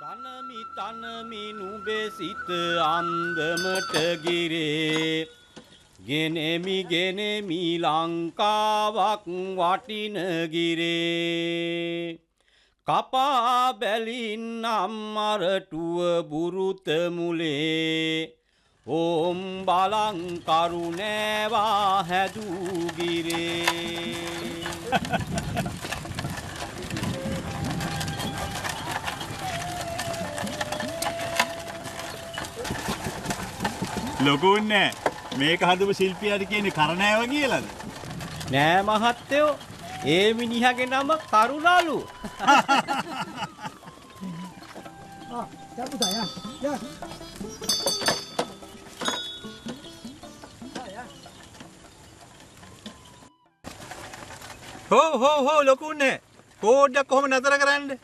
තනමි තනමි නුඹේ සිත අන්දමට ගිරේ ගෙනෙමි ගෙනෙමි ලංකාවක් වටින ගිරේ කපා බැලින්නම් අරටුව බුරුත මුලේ ඕම් බලං කරුණෑවා හැදූ ගිරේ ලොකුන්නේ මේක හදපු ශිල්පියාට කියන්නේ කරණෑව කියලාද? නෑ මහත්තයෝ ඒ මිනිහගේ නම කරුණාලු. හෝ ලොකුන්නේ කෝඩ්ඩක් කොහොම නතර කරන්නේ?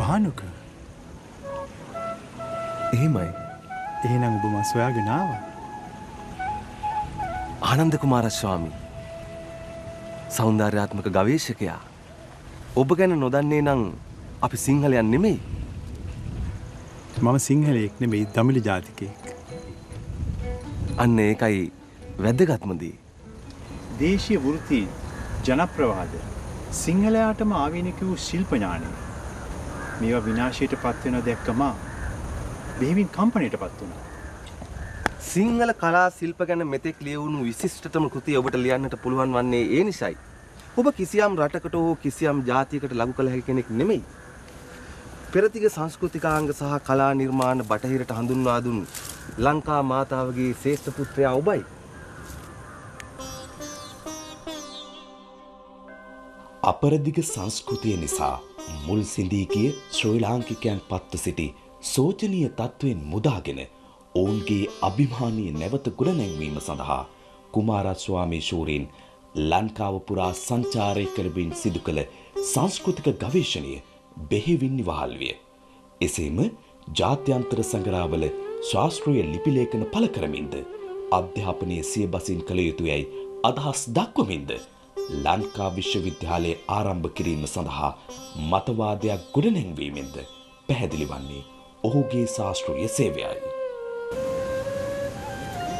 භානුක එහෙමයි. එහෙනම් ඔබ මස් හොයාගෙන ආවා. ආනන්ද කුමාරස්වාමී සෞන්දර්යාත්මක ගවේෂකයා. ඔබ ගැන නොදන්නේ නම් අපි සිංහලයන් නෙමෙයි. මම සිංහලයෙක් නෙමෙයි දමිළ ජාතිකයෙක්. අන්න ඒකයි වැදගත්ම දේ. දේශීය වෘත්ති ජනප්‍රවාද සිංහලයාටම ආවේනික වූ ශිල්ප ඥානය. මේවා විනාශයට පත් වෙන දැක්කම බෙහෙවින් කම්පණයටපත් වුණා. සිංහල කලා ශිල්ප ගැන මෙතෙක් ලියවුණු විශිෂ්ටතම කෘතිය ඔබට ලියන්නට පුළුවන් වන්නේ ඒ නිසයි. ඔබ කිසියම් රටකට හෝ කිසියම් ජාතියකට ලඟු කළ හැකි කෙනෙක් නෙමෙයි. පෙරදිග සංස්කෘතිකාංග සහ කලා නිර්මාණ බටහිරට හඳුන්වා දුන් ලංකා මාතාවගේ ශ්‍රේෂ්ඨ පුත්‍රයා ඔබයි. අපරදිග සංස්කෘතිය නිසා මුල් සිඳී ගිය ශ්‍රී ලාංකිකයන් පත්ව සිටි සෝචනීය තත්ත්වයෙන් මුදාගෙන ඔවුන්ගේ අභිමානීය නැවත ගොඩනැංවීම සඳහා කුමාරස්වාමී ශූරීන් ලංකාව පුරා සංචාරය කරමින් සිදු කළ සංස්කෘතික ගවේෂණය බෙහෙවින් නිවහල් විය. එසේම ජාත්‍යන්තර සංග්‍රහවල ශාස්ත්‍රීය ලිපි ලේඛන පළ කරමින්ද අධ්‍යාපනයේ සියබසින් කළ යුතුයයි අදහස් දක්වමින්ද ලංකා විශ්වවිද්‍යාලයේ ආරම්භ කිරීම සඳහා මතවාදයක් ගොඩනැංවීමෙන්ද පැහැදිලි වන්නේ ඔහුගේ ශාස්ත්‍රීය සේවයයි.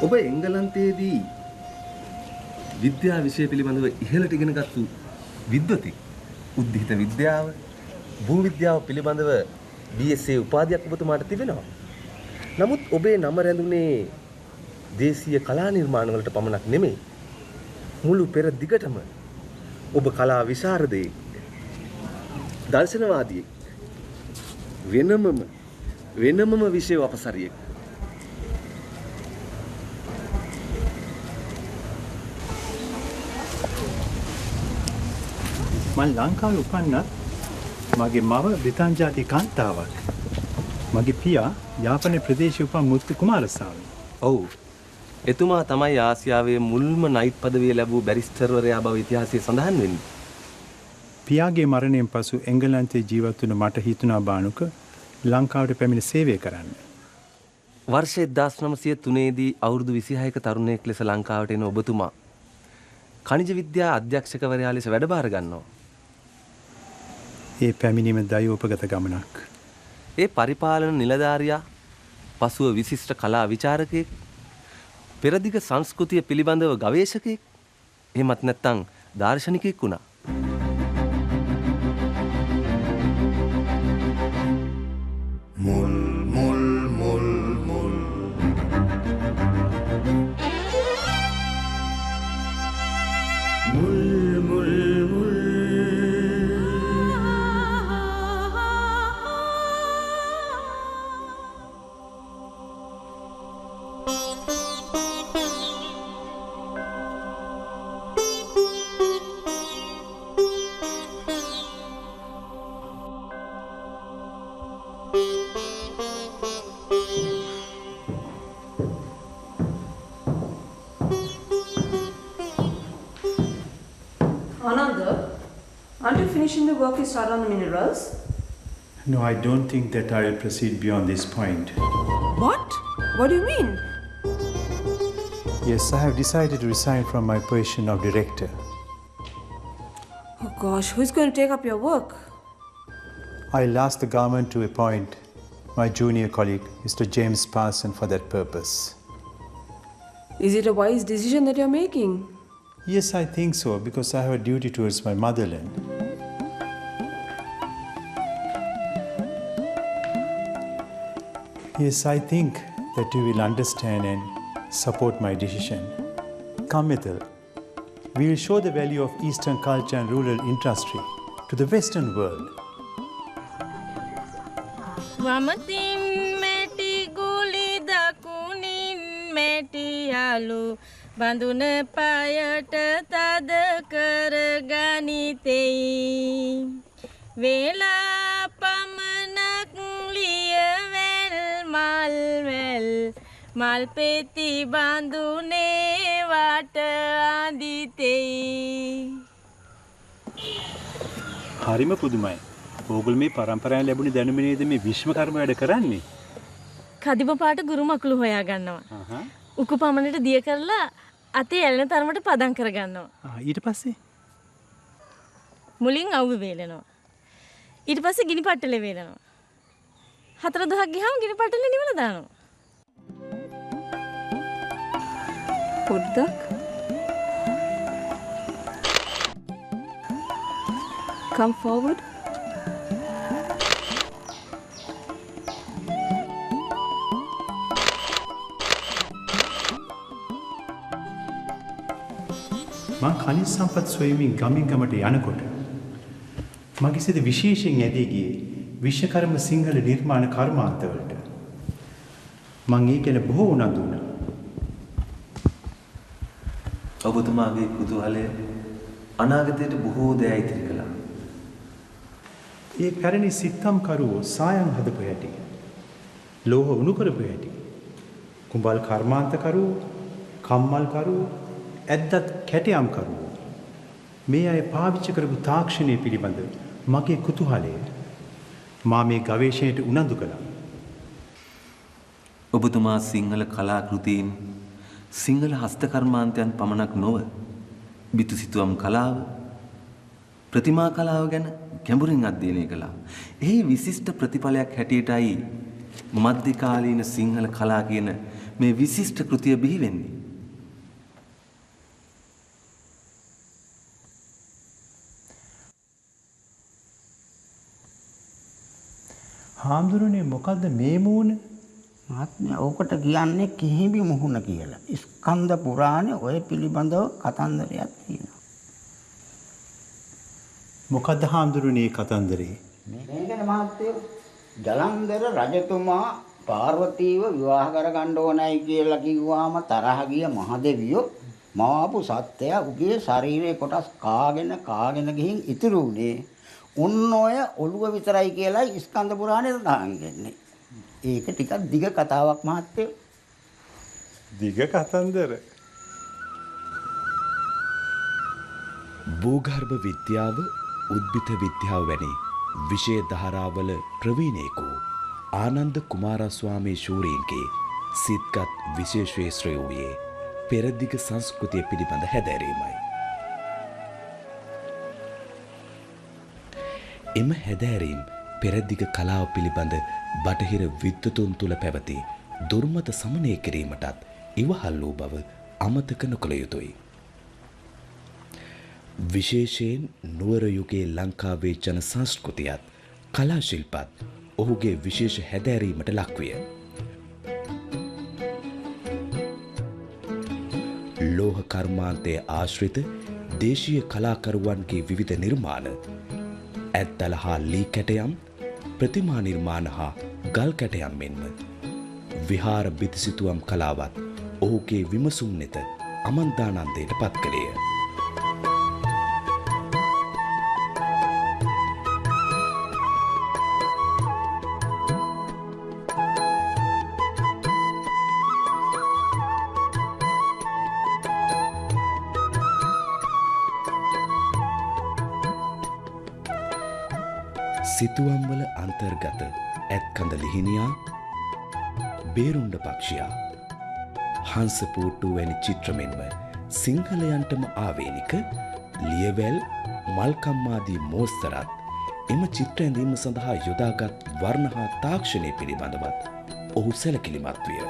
ඔබ එංගලන්තයේදී විද්‍යා විෂය පිළිබඳව ඉහළට ඉගෙනගත්තු විද්වතෙක්. උද්දීත විද්‍යාව, භූ විද්‍යාව පිළිබඳව BSc උපාධියක් ඔබතුමාට තිබෙනවා. නමුත් ඔබේ නම රැඳුනේ දේශීය කලා නිර්මාණ වලට පමණක් නෙමෙයි. මුළු පෙර දිගටම ඔබ කලා විශාරදයෙක්, දර්ශනවාදියෙක්, වෙනමම විෂය අපසරියෙක්. මම ලංකාවේ උපන්නත් මගේ මව බ්‍රිතාන්‍ය ජාතික කාන්තාවක්. මගේ පියා යාපනයේ ප්‍රදේශීය උපන් මුත්තු කුමාරස්වාමී. ඔව්. එතුමා තමයි ආසියාවේ මුල්ම නයිට් පදවිය ලැබූ බැරිස්ටර්වරයා බව ඉතිහාසයේ සඳහන් වෙන්නේ. පියාගේ මරණයෙන් පසු එංගලන්තයේ ජීවත් වුණ මට හිතුණා බානුක ලංකාවට පැමිණ සේවය කරන්න. වර්ෂ 1903 දී අවුරුදු 26ක තරුණයෙක් ලෙස ලංකාවට එන ඔබතුමා ඛනිජ විද්‍යා අධ්‍යක්ෂකවරයා ලෙස වැඩබාර ගන්නවා. ඒ පැමිණීම දයෝපගත ගමනක්. ඒ පරිපාලන නිලධාරියා පසුව විශිෂ්ට කලා විචාරකයෙක්, පෙරදිග සංස්කෘතිය පිළිබඳව ගවේෂකයෙක්, එහෙමත් නැත්නම් දාර්ශනිකයෙක් වුණා. Ananda, aren't you finishing the work you started on the minerals? No, I don't think that I will proceed beyond this point. What? What do you mean? Yes, I have decided to resign from my position of director. Oh gosh, who's going to take up your work? I'll ask the government to appoint my junior colleague, Mr. James Parson, for that purpose. Is it a wise decision that you're making? Yes, I think so, because I have a duty towards my motherland. Yes, I think that you will understand and support my decision. Come, Mithil. We will show the value of Eastern culture and rural industry to the Western world. වමතින් මැටි ගුලි දකුණින් මැටි යාලු බඳුන පායට තද කර ගනිතෙයි වේලා පමණක් ලියවැල් මල්වැල් මල් පෙති බඳුනේ වට අඳිතෙයි. හරිම පුදුමයි. ඕගොල්ලෝ මේ පරම්පරාවෙන් ලැබුණ දැනුම නේද මේ විශ්වකර්ම වැඩ කරන්නේ? කදිම පාට ගුරු මකුළු හොයා ගන්නවා. උකු පමණට දිය කරලා අතේ ඇලෙන තරමට පදම් කර ගන්නවා. ඊට පස්සේ මුලින් අවුව වේලනවා. ඊට පස්සේ ගිනි පට්ටලේ වේලනවා. 4 දහක් ගියාම ගිනි පට්ටලේ නිවලා දානවා. පොඩ්ඩක්. Come forward. මං කනිස් සම්පත් සොයමින් ගමින් ගමට යනකොට මගේ සිත විශේෂයෙන් ඇදී ගියේ විශ්වකර්ම සිංහල නිර්මාණ කර්මාන්තවලට. මං ඒ ගැන බොහෝ උනන්දු වුණා. ඔබතුමාගේ කුතුහලය අනාගතයට බොහෝ දෑ ඉතිරි කළා. ඒ පැරණි සිත්තම් කරුවෝ සායම් හදපු හැටි, ලෝහ උණු කරපු හැටි, කුඹල් කර්මාන්ත කරුවෝ, කම්මල් කරුවෝ, ඇද්දත් කැටයම් කරුවෝ, මේ අය පාවිච්චි කරපු තාක්ෂණය පිළිබඳ මගේ කුතුහලය මා මේ ගවේෂණයට උනන්දු කළා. ඔබතුමා සිංහල කලාකෘතීන්, සිංහල හස්තකර්මාන්තයන් පමණක් නොව බිතුසිතුවම් කලාව, ප්‍රතිමා කලාව ගැන ගැඹුරින් අධ්‍යයනය කළා. එහි විශිෂ්ට ප්‍රතිඵලයක් හැටියටයි මධ්‍යකාලීන සිංහල කලා කියන මේ විශිෂ්ට කෘතිය බිහි වෙන්නේ. හාමුදුරනේ මොකද්ද මේ මූණ? මහත්මයා ඕකට කියන්නේ කිහිඹි මුහුණ කියලා. ස්කන්ධ පුරාණේ ඔය පිළිබඳව කතන්දරයක් තියෙනවා. මොකද්ද හාමුදුරනේ කතන්දරේ? මේකනේ මහත්තයෝ ජලන්ධර රජතුමා පාර්වතීව විවාහ කරගන්න ඕනයි කියලා කිව්වාම තරහ ගිය මහදෙවියෝ මාපු සත්‍යය උගේ ශරීරයේ කොටස් කාගෙන ගිහින් ඉතුරු උනේ උන් ඔය ඔළුව විතරයි කියලා ස්කන්ධ පුරාණේ සඳහන් වෙන්නේ. ඒක ටිකක් දිග කතාවක් මහත්තයෝ. දිග කතන්දර. භූගර්භ විද්‍යාව, උද්භිද විද්‍යාව වැනි විෂය ධාරාවල ප්‍රවීණයෙකු ආනන්ද කුමාරස්වාමී ශූරීන්ගේ සිත්ගත් විශේෂ ශ්‍රේෂ්ඨ වූයේ පෙරදිග සංස්කෘතිය පිළිබඳ හැදෑරීමයි. එම හැදෑරීම් පෙරදිග කලාව පිළිබඳ බටහිර විද්වතුන් තුළ පැවති දුර්මත සමනය කිරීමටත් ඉවහල් වූ බව අමතක නොකළ යුතුයි. විශේෂයෙන් නුවර යුගයේ ලංකාවේ ජන සංස්කෘතියත් කලා ශිල්පත් ඔහුගේ විශේෂ හැදෑරීමට ලක්විය. ලෝහ කර්මාන්තය ආශ්‍රිත දේශීය කලාකරුවන්ගේ විවිධ නිර්මාණ ඇත්තල හා ලී කැටයම් ප්‍රතිමා නිර්මාණ හා ගල් කැටයම් මෙන්ම විහාර බිතිසිතුවම් කලාවත් ඔහුගේ විමසුම් නෙත අමන්තානන්දයට පත් කළේය. සිතුවම්වල අන්තර්ගත ඇත්කඳ ලිහිණියා, බේරුණ්ඩ පක්ෂියා, හංසපූට්ටු වැනි චිත්‍ර මෙන්ම සිංහලයන්ටම ආවේනික ලියවැල් මල්කම්මාදී මෝස්තරත් එම චිත්‍ර ඇඳීම සඳහා යොදාගත් වර්ණ හා තාක්ෂණය පිළිබඳවත් ඔහු සැලකිලිමත් විය.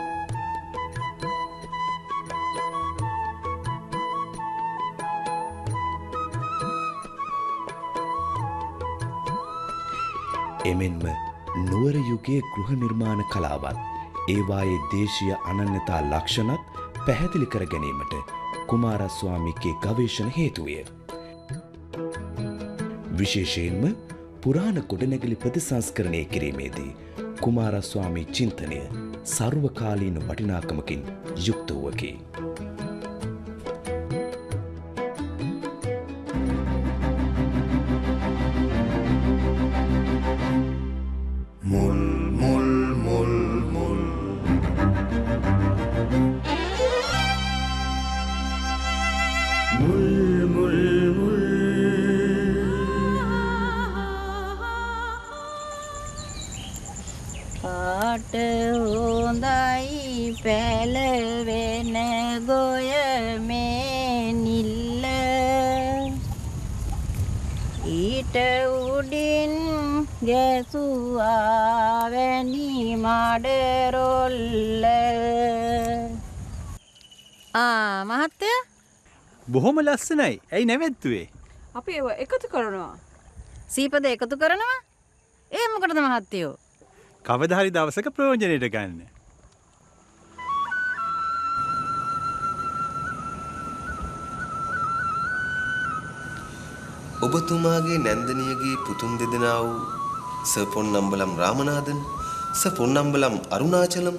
එමෙන්ම නුවර යුගයේ ගෘහ නිර්මාණ කලාවත් ඒවායේ දේශීය අනන්‍යතා ලක්ෂණත් පැහැදිලි කර ගැනීමට කුමාරස්වාමීගේ ගවේෂණ හේතු විය. විශේෂයෙන්ම පුරාණ ගොඩනැගිලි ප්‍රතිසංස්කරණය කිරීමේදී කුමාරස්වාමී චින්තනය සර්වකාලීන වටිනාකමකින් යුක්ත වූවකි. පාට හොඳයි පැලවෙන ගොය මේ නිල්ල ඊට උඩින් ගැසුවා වැනි මඩරොල්ල. මහත්තයා බොහොම ලස්සනයි. ඇයි නැවැත්තුවේ? අපි ඒව එකතු කරනවා. සීපද එකතු කරනවා? ඒ මොකටද මහත්තයෝ? කවදා හරි දවසක ප්‍රයෝජනෙට ගන්න. ඔබතුමාගේ නැන්දනියගේ පුතුන් දෙදෙනා වූ සර් පොන්නම්බලම් රාමනාදන්, සර් පොන්නම්බලම් අරුණාචලම්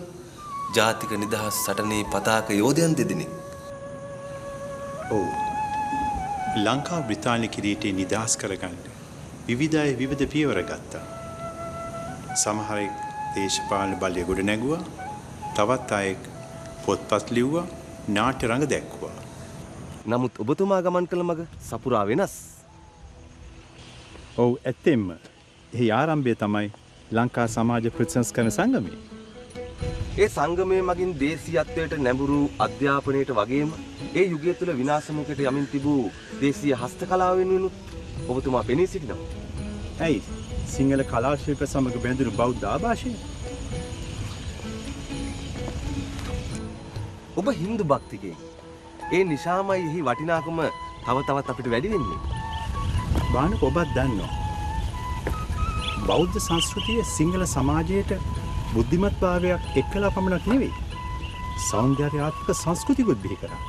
ජාතික නිදහස් සටනේ පතාක යෝධයන් දෙදෙනෙක්. ඔව්. ලංකා බ්‍රිතාන්‍ය කිරීටේ නිදහස් කරගන්න විවිධ අය විවිධ පියවර ගත්තා. සමහරෙක් දේශපාලන බලය ගොඩ නැගුවා, තවත් අයෙක් පොත්පත් ලිව්වා, නාට්‍ය රඟ දැක්වුවා. නමුත් ඔබතුමා ගමන් කළ මග සපුරා වෙනස්. ඔව් ඇත්තෙන්ම. එහි ආරම්භය තමයි ලංකා සමාජ ප්‍රතිසංස්කරණ සංගමය. ඒ සංගමයේ මගින් දේශීයත්වයට නැඹුරු අධ්‍යාපනයට වගේම ඒ යුගය තුළ විනාශමුඛයට යමින් තිබූ දේශීය හස්තකලාව වෙනුවෙනුත් ඔබතුමා පෙනී සිටිනවා. ඇයි? සිංහල කලා ශිල්ප සමග බැඳුණු බෞද්ධ ආభాෂය? ඔබ හින්දු භක්තිකයෙක්. ඒ නිසාමයි එහි වටිනාකම තව තවත් අපිට වැඩි වෙන්නේ. බානක ඔබත් දන්නවා. බෞද්ධ සංස්කෘතිය සිංහල සමාජයට බුද්ධිමත්භාවයක් එක්කලා පමණක් නෙවෙයි, සෞන්දර්යාත්මක සංස්කෘතිකුත් බිහි කරා.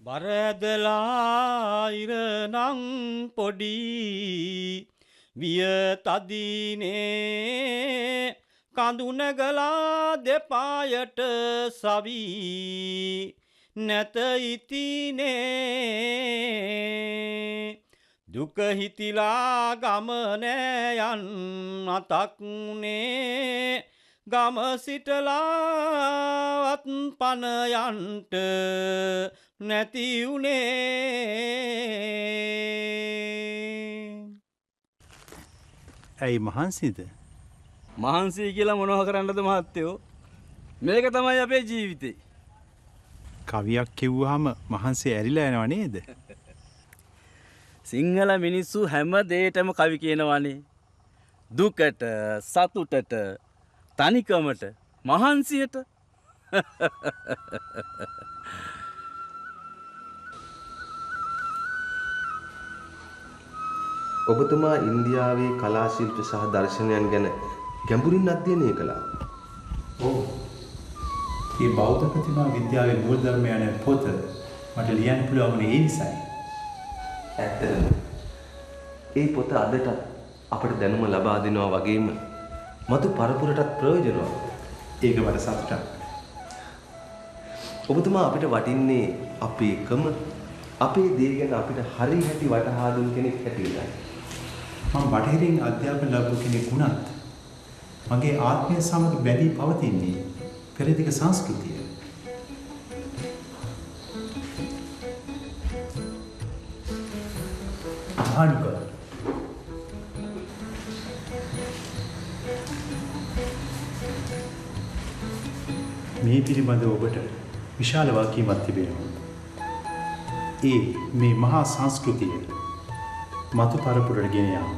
බරදලා ඉරනං පොඩි විය තදිනේ කඳුනගලා දෙපායට සවී නැත ඉතිනේ දුක හිතිලා ගමනෑ යන් අතක්නේ ගම සිටලාවත් පන යන්ට නැති උනේ ඇයි මහන්සිද? මහන්සී කියලා මොනව කරන්නද මහත්තයෝ? මේක තමයි අපේ ජීවිතේ. කවියක් කිව්වහම මහන්සිය ඇරිලා යනව නේද? සිංහල මිනිස්සු හැම දෙයකටම කවි කියනවානේ. දුකට, සතුටට, තනිකමට, මහන්සියට. ඔබතුමා ඉන්දියාවේ කලා ශිල්ප සහ දර්ශනයන් ගැන ගැඹුරින් අධ්‍යයනය කළා. ඔව්. මේ බෞද්ධ ප්‍රතිමා විද්‍යාවේ මූලධර්ම යන පොත මට ලියන්න පුළුවන් වුණේ ඒ නිසායි. ඇත්තටම ඒ පොත අදට අපට දැනුම ලබා දෙනවා වගේම මතු පරපුරටත් ප්‍රයෝජනවත්. ඒක මට සතුටක්. ඔබතුමා අපිට වටින්නේ අපේ එකම අපේ දේ ගැන අපිට හරි හැටි වටහා දුන් කෙනෙක් හැටියටයි. මම බටහිරින් අධ්‍යාපන ලැබපු කෙනෙක් වුණත් මගේ ආත්මය සමග බැඳී පවතින්නේ පෙරදිග සංස්කෘතිය. අහන්නකෝ. මේ පිළිබඳව ඔබට විශාල වගකීමක් තිබෙනවා. ඒ මේ මහා සංස්කෘතිය මතු පරපුරට ගෙන යාම.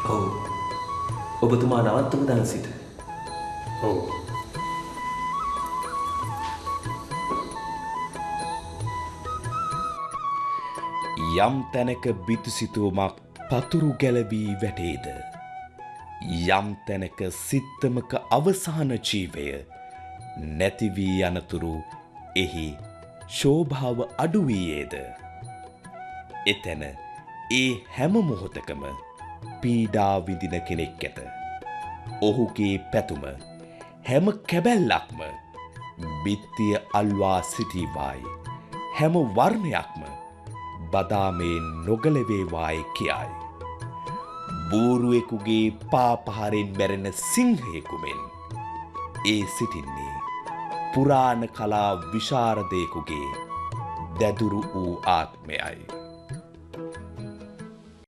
ඔව්. ඔබතුමා නවත්තමු දැන් සිට. ඔව්. යම් තැනක බිතුසිතුවමක් පතුරු ගැලවී වැටේද. යම් තැනක සිත්තමක අවසාන ජීවය නැතිවී යනතුරු එහි ශෝභාව අඩුවීයේද. එතැන ඒ හැම මොහොතකම පීඩා විඳින කෙනෙක් ඇත. ඔහුගේ පැතුම හැම කැබැල්ලක්ම බිත්තිය අල්වා සිටීවායි හැම වර්ණයක්ම බදාමේ නොගලවේවායි කියයි. බූරුවෙකුගේ පාපහරෙන් මැරෙන සිංහයෙකුමෙන් ඒ සිටින්නේ පුරාණ කලා විශාරදයෙකුගේ දැදුරු වූ ආත්මයයි.